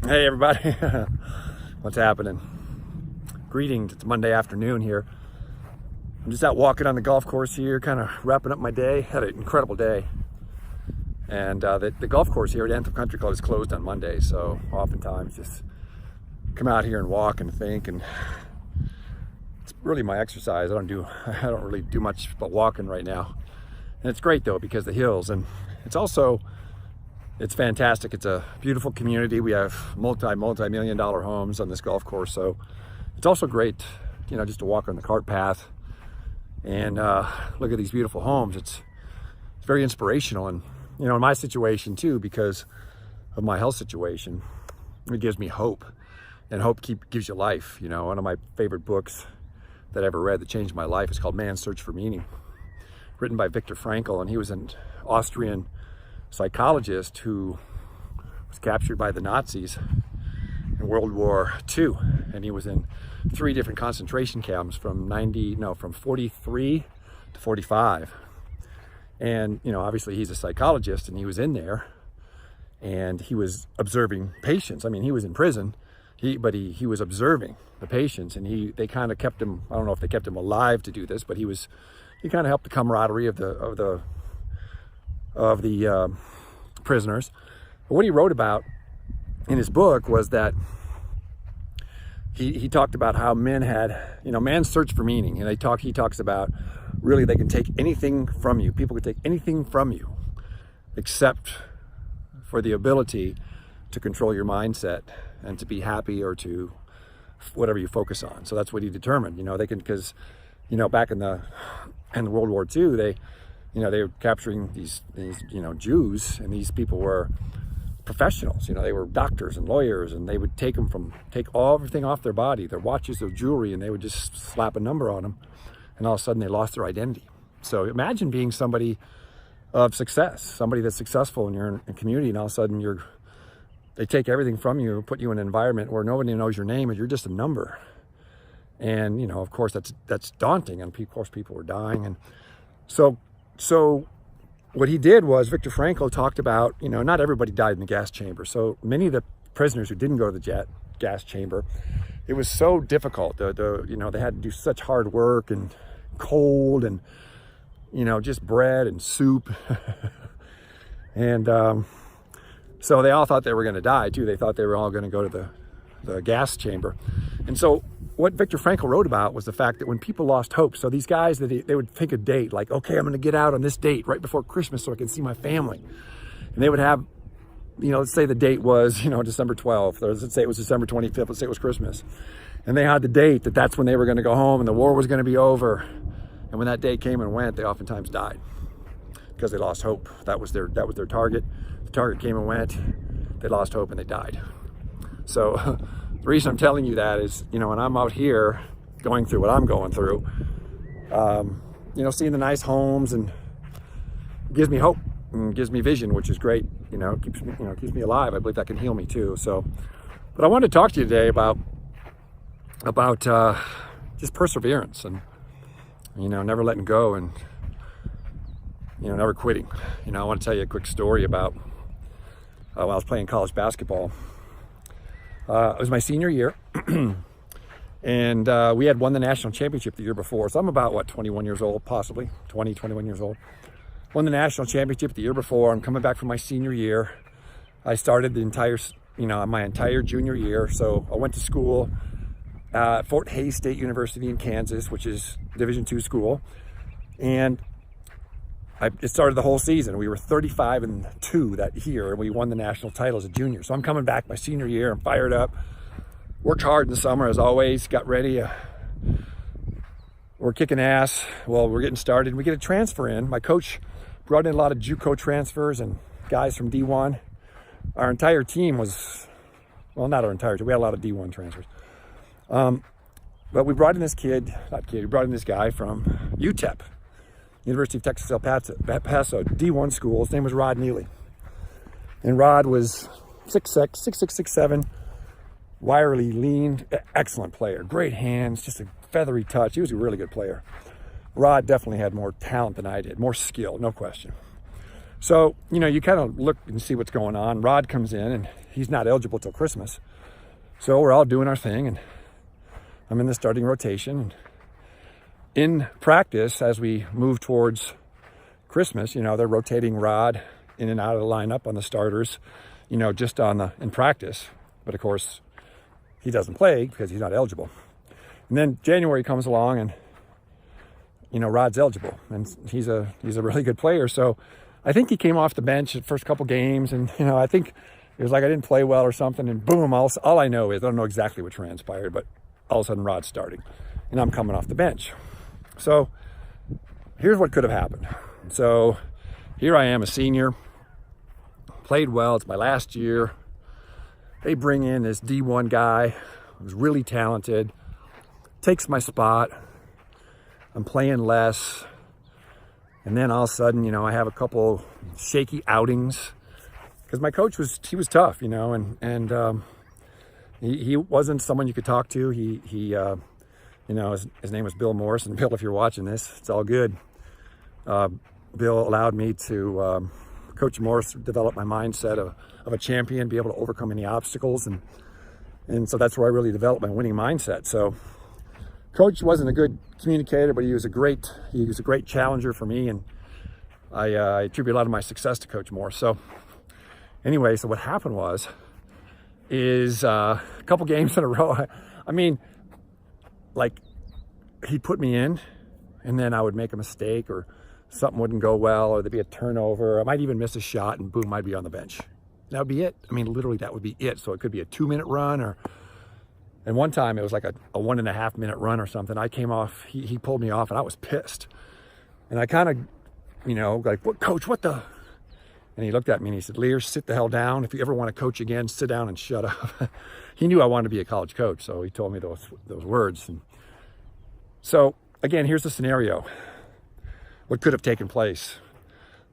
Hey everybody, what's happening? Greetings, it's Monday afternoon here. I'm just out walking on the golf course here, kind of wrapping up my day. Had an incredible day. And the golf course here at Anthem Country Club is closed on Monday, so oftentimes just come out here and walk and think, and it's really my exercise. I don't really do much but walking right now. And it's great though, because the hills, and it's fantastic. It's a beautiful community. We have multi-million dollar homes on this golf course. So it's also great, just to walk on the cart path and look at these beautiful homes. It's very inspirational. And, in my situation too, because of my health situation, it gives me hope, and hope gives you life. One of my favorite books that I ever read that changed my life is called Man's Search for Meaning, written by Viktor Frankl. And he was an Austrian psychologist who was captured by the Nazis in World War II, and he was in 3 different concentration camps from 43 to 45. And obviously he's a psychologist, and he was in there and he was observing patients. I mean, he was in prison, but he was observing the patients, and they kind of kept him, I don't know if they kept him alive to do this, but he kind of helped the camaraderie of the prisoners. But what he wrote about in his book was that he talked about how men had, man's search for meaning. And he talks about really they can take anything from you. People can take anything from you except for the ability to control your mindset and to be happy, or to whatever you focus on. So that's what he determined. They can, because back in the World War II, they were capturing these Jews, and these people were professionals. They were doctors and lawyers, and they would take everything off their body, their watches, their jewelry, and they would just slap a number on them, and all of a sudden they lost their identity. So imagine being somebody of success, somebody that's successful in your community, and all of a sudden they take everything from you, put you in an environment where nobody knows your name, and you're just a number. And of course that's daunting, and of course people were dying. And so what he did was, Viktor Frankl talked about, not everybody died in the gas chamber. So many of the prisoners who didn't go to the gas chamber, it was so difficult. They had to do such hard work, and cold, and, just bread and soup. And so they all thought they were going to die too. They thought they were all going to go to the gas chamber. And so what Viktor Frankl wrote about was the fact that when people lost hope, so these guys, they would pick a date, like, okay, I'm going to get out on this date right before Christmas so I can see my family. And they would have, let's say the date was, December 12th, or let's say it was December 25th, let's say it was Christmas. And they had the date that's when they were going to go home and the war was going to be over. And when that day came and went, they oftentimes died because they lost hope. That was their target. The target came and went, they lost hope, and they died. So the reason I'm telling you that is, when I'm out here going through what I'm going through, seeing the nice homes, and gives me hope and gives me vision, which is great. Keeps me alive. I believe that can heal me too. So, but I wanted to talk to you today about just perseverance, and never letting go, and never quitting. I want to tell you a quick story about when I was playing college basketball. It was my senior year, and we had won the national championship the year before. So I'm about, 21 years old, possibly 21 years old. Won the national championship the year before. I'm coming back from my senior year. I started my entire junior year. So I went to school at Fort Hays State University in Kansas, which is Division II school. And it started the whole season. We were 35-2 that year, and we won the national title as a junior. So I'm coming back my senior year. I'm fired up. Worked hard in the summer, as always. Got ready. We're kicking ass. Well, we're getting started. We get a transfer in. My coach brought in a lot of JUCO transfers and guys from D1. Our entire team was, not our entire team. We had a lot of D1 transfers. But we brought in this we brought in this guy from UTEP. University of Texas El Paso, D1 school. His name was Rod Neely. And Rod was 6'6", 6'7", wirily lean, excellent player. Great hands, just a feathery touch. He was a really good player. Rod definitely had more talent than I did, more skill, no question. So, you kind of look and see what's going on. Rod comes in, and he's not eligible till Christmas. So we're all doing our thing, and I'm in the starting rotation. And in practice, as we move towards Christmas, they're rotating Rod in and out of the lineup on the starters, just in practice. But of course, he doesn't play because he's not eligible. And then January comes along, and Rod's eligible, and he's a really good player. So I think he came off the bench the first couple games, and I think it was like I didn't play well or something, and boom, all I know is, I don't know exactly what transpired, but all of a sudden Rod's starting, and I'm coming off the bench. So here's what could have happened. So here I am, a senior, played well, it's my last year. They bring in this D1 guy who's really talented, takes my spot. I'm playing less. And then all of a sudden, I have a couple shaky outings because my coach was tough, and he wasn't someone you could talk to. His name was Bill Morrison. Bill, if you're watching this, it's all good. Bill allowed me to, Coach Morris, develop my mindset of a champion, be able to overcome any obstacles. And so that's where I really developed my winning mindset. So Coach wasn't a good communicator, but he was a great challenger for me. And I attribute a lot of my success to Coach Morris. So anyway, so what happened is a couple games in a row. He'd put me in, and then I would make a mistake, or something wouldn't go well, or there'd be a turnover, or I might even miss a shot, and boom, I'd be on the bench. That would be it. Literally, that would be it. So it could be a 2-minute run, and one time it was like a 1.5 minute run or something. I came off, he pulled me off, and I was pissed. And I kind of, like, what, Coach, what the? And he looked at me and he said, Lier, sit the hell down. If you ever want to coach again, sit down and shut up. He knew I wanted to be a college coach, so he told me those words. And so again, here's the scenario. What could have taken place?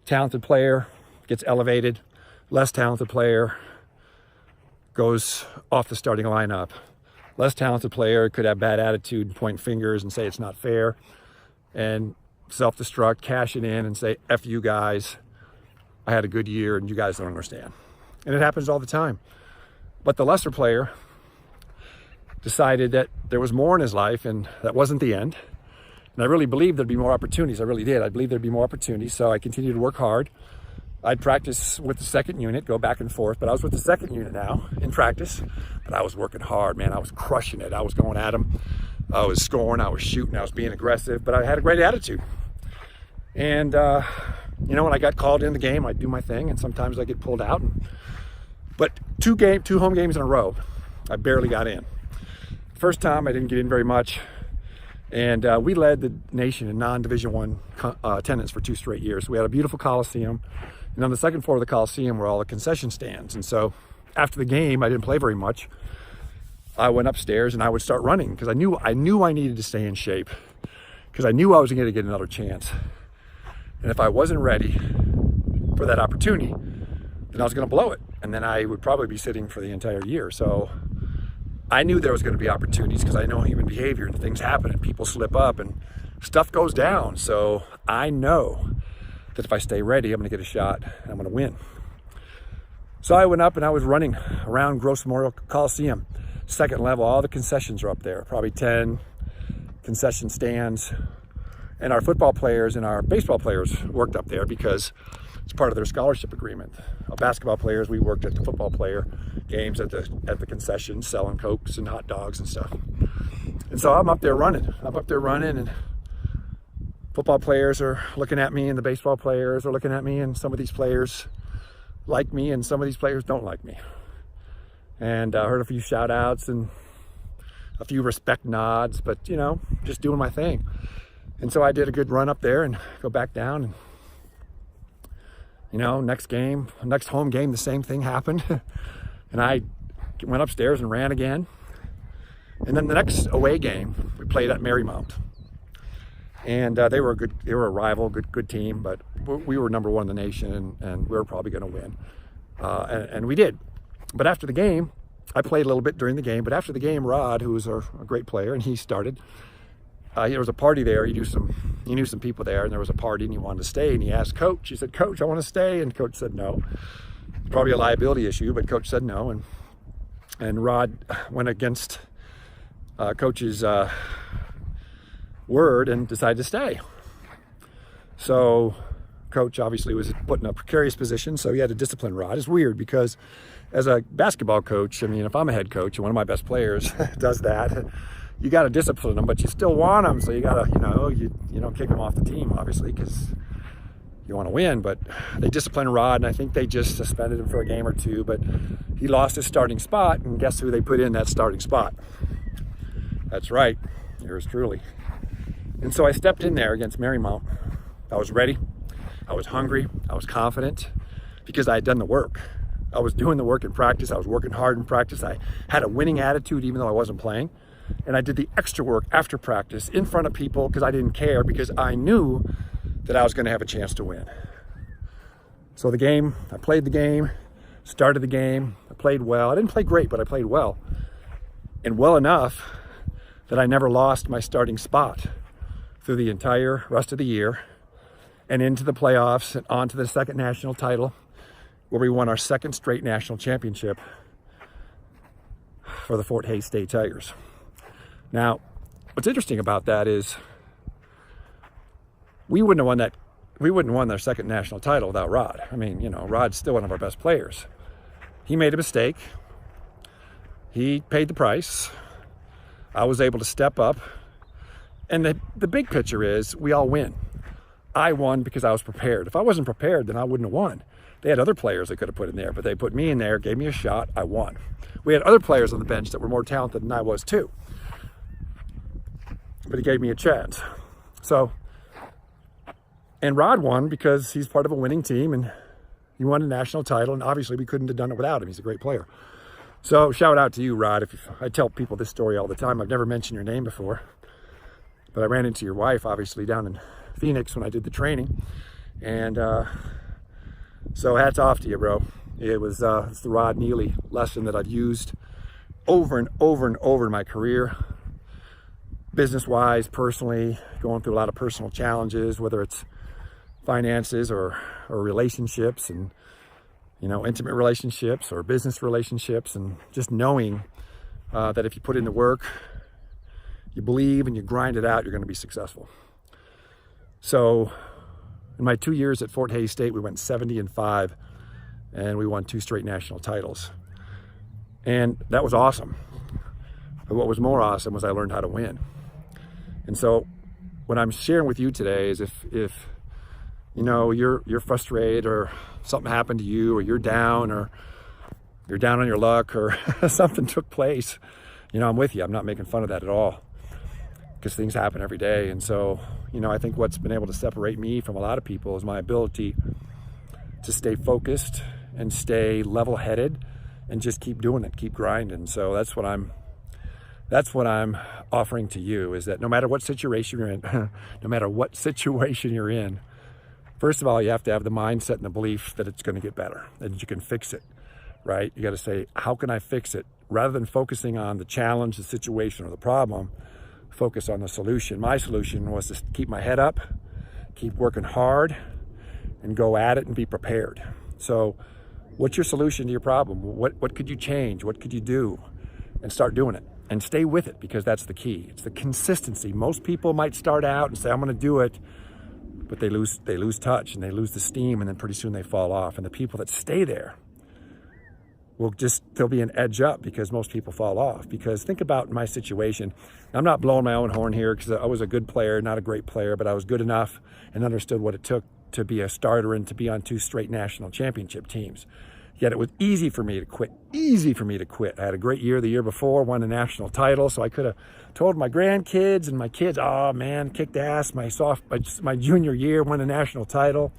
Talented player gets elevated, less talented player goes off the starting lineup. Less talented player could have bad attitude and point fingers and say it's not fair, and self-destruct, cash it in and say, F you guys, I had a good year and you guys don't understand. And it happens all the time. But the lesser player decided that there was more in his life, and that wasn't the end. And I really believed there'd be more opportunities. I really did. I believed there'd be more opportunities. So I continued to work hard. I'd practice with the second unit, go back and forth, but I was with the second unit now in practice. But I was working hard, man. I was crushing it. I was going at them. I was scoring, I was shooting, I was being aggressive, but I had a great attitude. And, when I got called in the game, I'd do my thing, and sometimes I get pulled out. But two home games in a row, I barely got in. First time, I didn't get in very much. And we led the nation in non-Division I attendance for 2 straight years. We had a beautiful Coliseum. And on the second floor of the Coliseum were all the concession stands. And so after the game, I didn't play very much. I went upstairs and I would start running because I knew I needed to stay in shape, because I knew I was going to get another chance. And if I wasn't ready for that opportunity, then I was going to blow it. And then I would probably be sitting for the entire year. So I knew there was going to be opportunities because I know human behavior, and things happen and people slip up and stuff goes down. So I know that if I stay ready, I'm going to get a shot and I'm going to win. So I went up and I was running around Gross Memorial Coliseum, second level. All the concessions are up there, probably 10 concession stands. And our football players and our baseball players worked up there because it's part of their scholarship agreement. Our basketball players, we worked at the football player games at the concessions, selling Cokes and hot dogs and stuff. And so I'm up there running, and football players are looking at me, and the baseball players are looking at me, and some of these players like me, and some of these players don't like me. And I heard a few shout outs and a few respect nods, but just doing my thing. And so I did a good run up there and go back down, and next home game, the same thing happened. And I went upstairs and ran again. And then the next away game, we played at Marymount. And they were a rival, good team, but we were number 1 in the nation, and we were probably going to win. And we did. But after the game, I played a little bit during the game, but after the game, Rod, who was a great player, and he started, there was a party there. He knew some people there, and there was a party, and he wanted to stay. And he asked Coach. He said, "Coach, I want to stay." And Coach said no. Probably a liability issue, but Coach said no. And Rod went against Coach's word and decided to stay. So Coach obviously was put in a precarious position, so he had to discipline Rod. It's weird because as a basketball coach, I mean, if I'm a head coach and one of my best players does that, you got to discipline them, but you still want them. So you got to, you don't kick them off the team, obviously, because you want to win. But they disciplined Rod, and I think they just suspended him for a game or two. But he lost his starting spot, and guess who they put in that starting spot? That's right, yours truly. And so I stepped in there against Marymount. I was ready. I was hungry. I was confident because I had done the work. I was doing the work in practice. I was working hard in practice. I had a winning attitude even though I wasn't playing. And I did the extra work after practice in front of people because I didn't care, because I knew that I was going to have a chance to win. So I played the game, started the game. I played well. I didn't play great, but I played well. And well enough that I never lost my starting spot through the entire rest of the year and into the playoffs and on to the second national title, where we won our second straight national championship for the Fort Hays State Tigers. Now, what's interesting about that is we wouldn't have won their second national title without Rod. I mean, Rod's still one of our best players. He made a mistake. He paid the price. I was able to step up. And the big picture is we all win. I won because I was prepared. If I wasn't prepared, then I wouldn't have won. They had other players they could have put in there, but they put me in there, gave me a shot, I won. We had other players on the bench that were more talented than I was too. But he gave me a chance. And Rod won because he's part of a winning team, and he won a national title, and obviously we couldn't have done it without him. He's a great player. So shout out to you, Rod. I tell people this story all the time. I've never mentioned your name before, but I ran into your wife, obviously, down in Phoenix when I did the training. And so hats off to you, bro. It's the Rod Neely lesson that I've used over and over and over in my career, business-wise, personally, going through a lot of personal challenges, whether it's finances or relationships, and intimate relationships or business relationships, and just knowing that if you put in the work, you believe, and you grind it out, you're going to be successful. So in my 2 years at Fort Hays State, we went 70-5, and we won 2 straight national titles. And that was awesome. But what was more awesome was I learned how to win. And so what I'm sharing with you today is if you're frustrated, or something happened to you, or you're down on your luck, or something took place, I'm with you. I'm not making fun of that at all, because things happen every day. And so, I think what's been able to separate me from a lot of people is my ability to stay focused and stay level-headed and just keep doing it, keep grinding. So that's what I'm offering to you, is that no matter what situation you're in, first of all, you have to have the mindset and the belief that it's going to get better, that you can fix it, right? You got to say, how can I fix it? Rather than focusing on the challenge, the situation, or the problem, focus on the solution. My solution was to keep my head up, keep working hard, and go at it and be prepared. So what's your solution to your problem? What could you change? What could you do? And start doing it. And stay with it, because that's the key. It's the consistency. Most people might start out and say, I'm going to do it, but they lose touch, and they lose the steam, and then pretty soon they fall off. And the people that stay there there'll be an edge up, because most people fall off. Because think about my situation. I'm not blowing my own horn here, because I was a good player, not a great player, but I was good enough and understood what it took to be a starter and to be on 2 straight national championship teams. Yet it was easy for me to quit. I had a great year the year before, won a national title, so I could have told my grandkids and my kids, oh man, kicked ass my junior year, won a national title.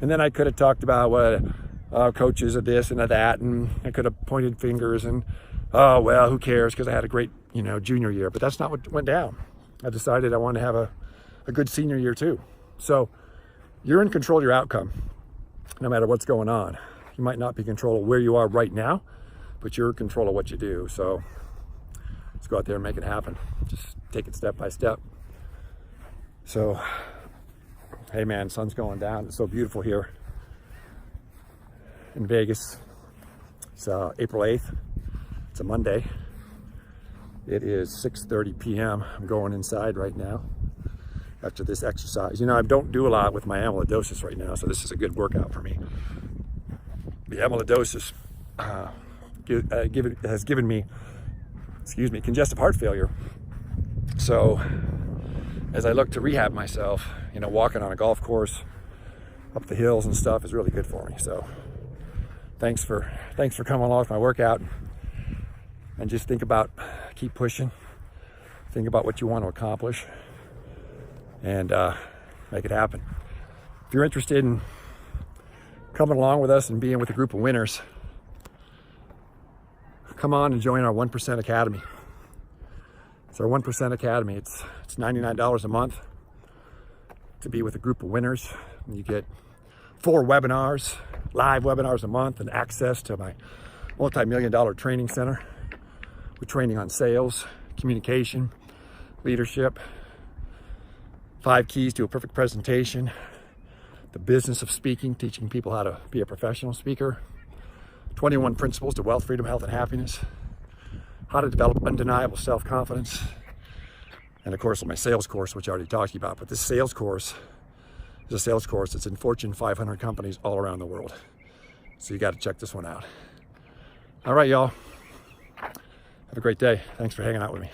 And then I could have talked about what coaches of this and of that, and I could have pointed fingers and, oh well, who cares, because I had a great junior year. But that's not what went down. I decided I wanted to have a good senior year too. So you're in control of your outcome, no matter what's going on. You might not be in control of where you are right now, but you're in control of what you do. So let's go out there and make it happen. Just take it step by step. So, hey man, sun's going down. It's so beautiful here in Vegas. It's April 8th. It's a Monday. It is 6:30 p.m. I'm going inside right now after this exercise. You know, I don't do a lot with my amyloidosis right now, so this is a good workout for me. The amyloidosis has given me, congestive heart failure. So as I look to rehab myself, you know, walking on a golf course up the hills and stuff is really good for me. So thanks for coming along with my workout, and just keep pushing. Think about what you want to accomplish, and make it happen. If you're interested in coming along with us and being with a group of winners, come on and join our 1% Academy. It's our 1% Academy. It's $99 a month to be with a group of winners. You get 4 webinars, live webinars a month, and access to my multi-million-dollar training center. We're training on sales, communication, leadership, 5 keys to a perfect presentation, the business of speaking, teaching people how to be a professional speaker, 21 principles to wealth, freedom, health, and happiness, how to develop undeniable self-confidence, and of course my sales course, which I already talked to you about. But this sales course is a sales course that's in Fortune 500 companies all around the world. So you got to check this one out. All right, y'all. Have a great day. Thanks for hanging out with me.